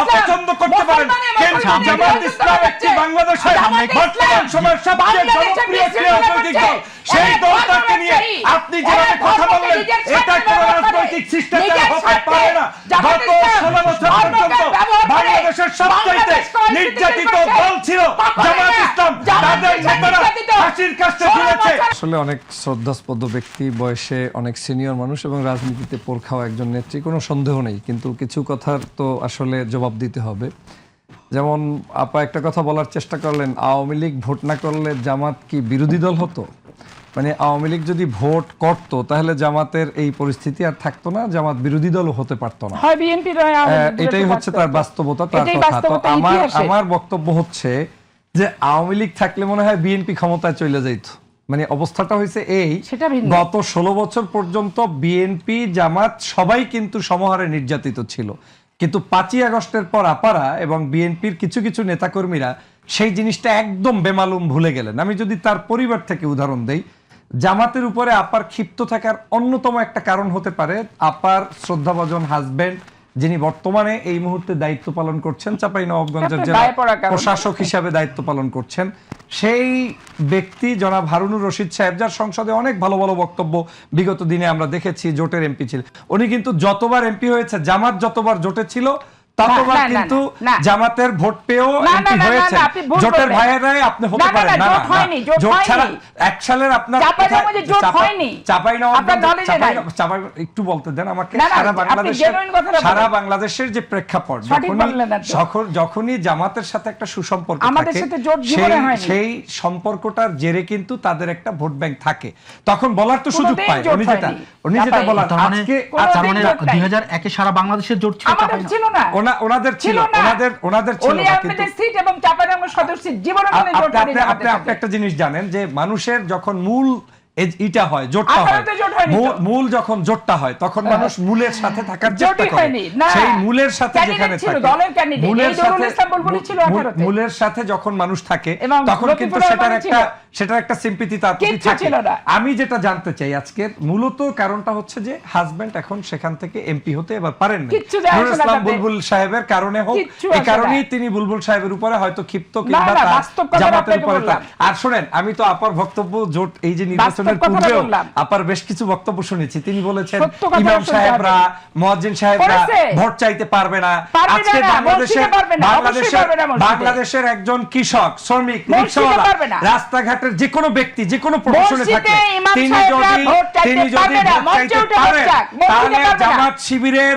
অপছন্দ করতে পারেন, কিন্তু জামাত ইসলাম একটি বাংলাদেশের বর্তমান সময়ের সবচেয়ে জনপ্রিয় রাজনৈতিক দল। সেই দলটাকে নিয়ে আপনি যেভাবে কথা বললেন, এটা কোনো রাজনৈতিক শিষ্টাচার হতে পারে না। গত 16 বছর পর্যন্ত বাংলাদেশের সবচেয়ে নির্যাতিত দল ছিল জামাত ইসলাম। তাদের নেতারা ফাঁসির কাস্টে ঝুলেছে। আসলে অনেক শ্রদ্ধাস্পদ ব্যক্তি, বয়সে অনেক সিনিয়র মানুষ এবং রাজনীতিতে পোরখাওয়া একজন নেত্রী, কোনো সন্দেহ নেই। কিন্তু কিছু কথার তো আসলে জবাব দিতে হবে। যেমন আপা একটা কথা বলার চেষ্টা করলেন, আওয়ামী লীগ ভোট না করলে জামাত কি বিরোধী দল হতো? মানে আওয়ামী লীগ যদি ভোট করতো তাহলে জামাতের এই পরিস্থিতি আর থাকতো না, জামাত বিরোধী দলও হতে পারতো না। এটাই হচ্ছে তার বাস্তবতা, তার কথা। তো আমার বক্তব্য হচ্ছে যে আওয়ামী লীগ থাকলে মনে হয় বিএনপি ক্ষমতায় চলে যাইত। মানে অবস্থাটা হয়েছে এই, গত 16 বছর পর্যন্ত বিএনপি জামাত সবাই কিন্তু সমহারে নির্যাতিত ছিল। কিন্তু 5ই আগস্টের পর আপারা এবং বিএনপির কিছু কিছু নেতাকর্মীরা সেই জিনিসটা একদম বেমালুম ভুলে গেলেন। আমি যদি তার পরিবার থেকে উদাহরণ দেই, জামাতের উপরে আপার ক্ষিপ্ত থাকার অন্যতম একটা কারণ হতে পারে আপার শ্রদ্ধাভাজন হাজবেন্ড, যিনি বর্তমানে এই মুহূর্তে দায়িত্ব পালন করছেন চাঁপাইনবাবগঞ্জের জেলা প্রশাসক হিসাবে দায়িত্ব পালন করছেন, সেই ব্যক্তি জনাব হারুনুর রশিদ সাহেব, যার সংসদে অনেক ভালো ভালো বক্তব্য বিগত দিনে আমরা দেখেছি, জোটের এমপি ছিল উনি। কিন্তু যতবার এমপি হয়েছে, জামাত যতবার জোটে ছিল ততবার কিন্তু জামাতের ভোট পেয়েও এমপি হয়েছে। জোটের ভাইয়েরাই আপনি হতে পারেন না, জোট ছাড়া এক সালের আপনার একটু বলতে দেন আমাকে। সারা বাংলাদেশের যে প্রেক্ষাপট, যখনই জামাতের সাথে একটা সুসম্পর্ক থাকে, সেই সম্পর্কটার জেরে কিন্তু তাদের একটা ভোট ব্যাংক থাকে, তখন বলার তো সুযোগ পায়। উনি যেটা বলার আজকে 2001 এ সারা বাংলাদেশের জোট ছিল না, ওনাদের ছিল, ওনাদের ছিল না। কিন্তু আপনি একটা জিনিস জানেন যে মানুষের যখন মূল ইটা হয়, জোটটা হয়, মূল যখন জোটটা হয় তখন মানুষ মূলের সাথে থাকার চেষ্টা করে। সেই মূলের সাথে যেখানে মূলের সাথে যখন মানুষ থাকে তখন কিন্তু সেটার একটা সিম্পথি তার প্রতি থাকে। আমি যেটা জানতে চাই আজকের মূলত কারণটা হচ্ছে যে হাজবেন্ড এখন সেখান থেকে এমপি হতে এবার পারেন না। নুরুল ইসলাম বুলবুল সাহেবের কারণে হোক, এই কারণেই তিনি বুলবুল সাহেবের উপরে হয়তো ক্ষিপ্ত, কিংবা জামাতের উপরে। আর শোনেন, আমি তো আপার বক্তব্য জোট এই যে নির্বাচনের পূর্বেও আপার বেশ কিছু বক্তব্য শুনেছি। তিনি বলেছেন ইমাম সাহেবরা, মুয়াজ্জিন সাহেবরা ভোট চাইতে পারবে না। আজকে বাংলাদেশের একজন কৃষক, শ্রমিক, রিকশাওয়ালা, রাস্তাঘাটের যে কোনো ব্যক্তি, যে কোনো প্রফেশনে থাকে, তিনি যদি ভোট চাইতে পারেন, তাহলে জামাত শিবিরের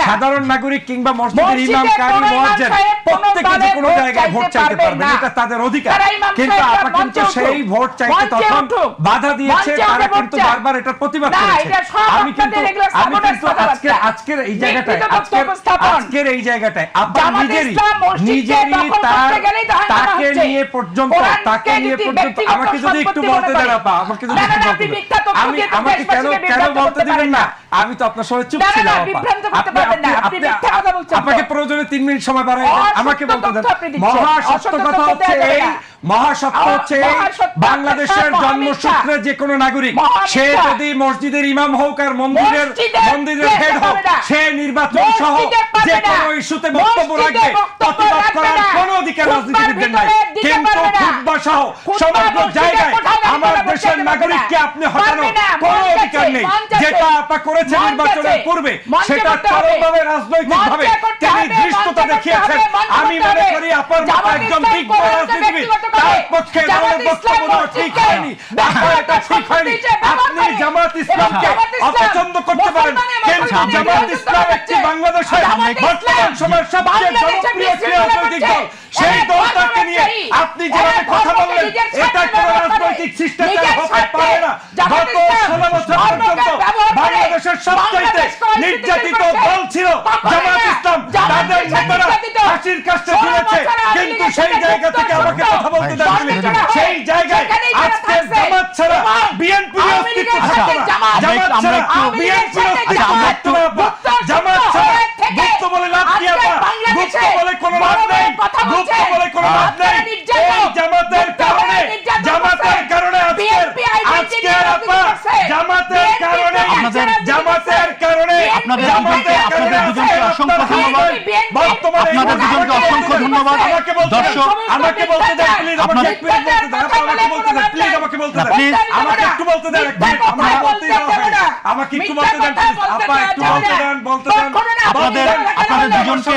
সাধারণ নাগরিক কিংবা মসজিদের ইমাম, কারি, মুয়াজ্জিন প্রত্যেকে যে কোনো জায়গায় ভোট চাইতে পারবে, এটা তাদের অধিকার। কিন্তু আপা কিন্তু সেই ভোট চাইতে তখন বাধা দিয়েছে, তারা কিন্তু বারবার এটার প্রতিবাদ করেছে। আমি কিন্তু আজকের এই জায়গাটায় আপনার নিজেরই তাকে নিয়ে পর্যন্ত আমাকে যদি একটু বলতে দেন আপা, আমাকে যদি আমাকে কেন বলতে দিবেন না? আমি তো আপনার সঙ্গে চুপ ছিলাম আপনাকে প্রয়োজনে 3 মিনিট সময় বাড়াই আমাকে বলতে দেন। মহাসত্য কথা হচ্ছে এই, মহাসত্য হচ্ছে বাংলাদেশের জন্মসূত্রে যে কোনো নাগরিক, সে যদি মসজিদের ইমাম হোক আর মন্দিরের হেড হোক, সে নির্বাচন সহ যে কোনো ইস্যুতে বক্তব্য রাখবে, প্রতিবাদ করার কোনো অধিকার রাজনীতিবিদদের নাই। কিন্তু ফুটবল সহ সমগ্র জায়গায় আমার দেশের নাগরিককে আপনি হটানো কোনো অধিকার নেই। যেটা আপনি করেছেন নির্বাচনের পূর্বে, সেটা চরমভাবে রাজনৈতিকভাবে তিনি ধৃষ্টতা দেখিয়েছেন। আমি মনে করি আপনার মতো একজন দিগ্গজ রাজনীতিবিদ, তার পক্ষে বক্তব্য দেওয়া ঠিক হয়নি, এটা ঠিক হয়নি। আপনি জামাত ইসলামকে অপছন্দ করতে পারেন, কিন্তু জামাত ইসলাম একটি বাংলাদেশের বর্তমান সময়ের সবচেয়ে জনপ্রিয় রাজনৈতিক দল। সেই দলটাকে নিয়ে আপনি যেভাবে কথা বললেন, এটা কোনো রাজনৈতিক শিষ্টাচার হতে পারে না। গত 16 বছর পর্যন্ত বাংলাদেশের সবচেয়ে নির্যাতিত দল ছিল জামাত ইসলাম। তাদের নেতারা ফাঁসির কাস্টে ঝুলেছে। কিন্তু সেই জায়গা থেকে আমাকে কথা বলতে দেন, সেই জায়গায় আজকে জামাত ছাড়া বিএনপির অস্তিত্ব থাকতো না। জামাত ছাড়া বিএনপির অস্তিত্ব থাকতো না। জামাত ছাড়া গুপ্ত বলে লাভ কি আপা? গুপ্ত বলে কোনো লাভ নেই, গুপ্ত বলে কোনো লাভ নেই। এই জামাতের কারণে আপনাদের দুজনকে অসংখ্য ধন্যবাদ। আপনাদের দুজনকে অসংখ্য ধন্যবাদ। দর্শক, আমাকে বলতে দেন প্লিজ, আমাকে আপনাদের- এক মিনিট বলতে দেন, আমাকে বলতে দেন প্লিজ, আমাকে বলতে দেন, প্লিজ, আমাকে একটু বলতে দেন, আমাকে বলতেই দেওয়া হয়নি। আমাকে একটু বলতে দেন প্লিজ, আপা একটু বলতে দেন, বলতে দেন। আপনাদের দুজনকে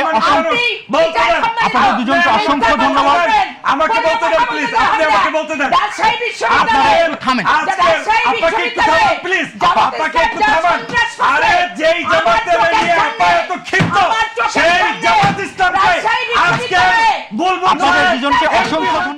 বলতে দেন, আপনাদের দুজনকে অসংখ্য ধন্যবাদ। আমাকে বলতে দেন প্লিজ, আপনি আমাকে বলতে দেন। আপনারা থামেন। আপনাকে একটু থামান প্লিজ, আপনাকে একটু থামান। আরে যেই জামাতের নিয়ে আপা এত ক্ষিপ্ত, সেই জামাত ইসলামকে আজকে বলবো না। আপনাদের দুজনকে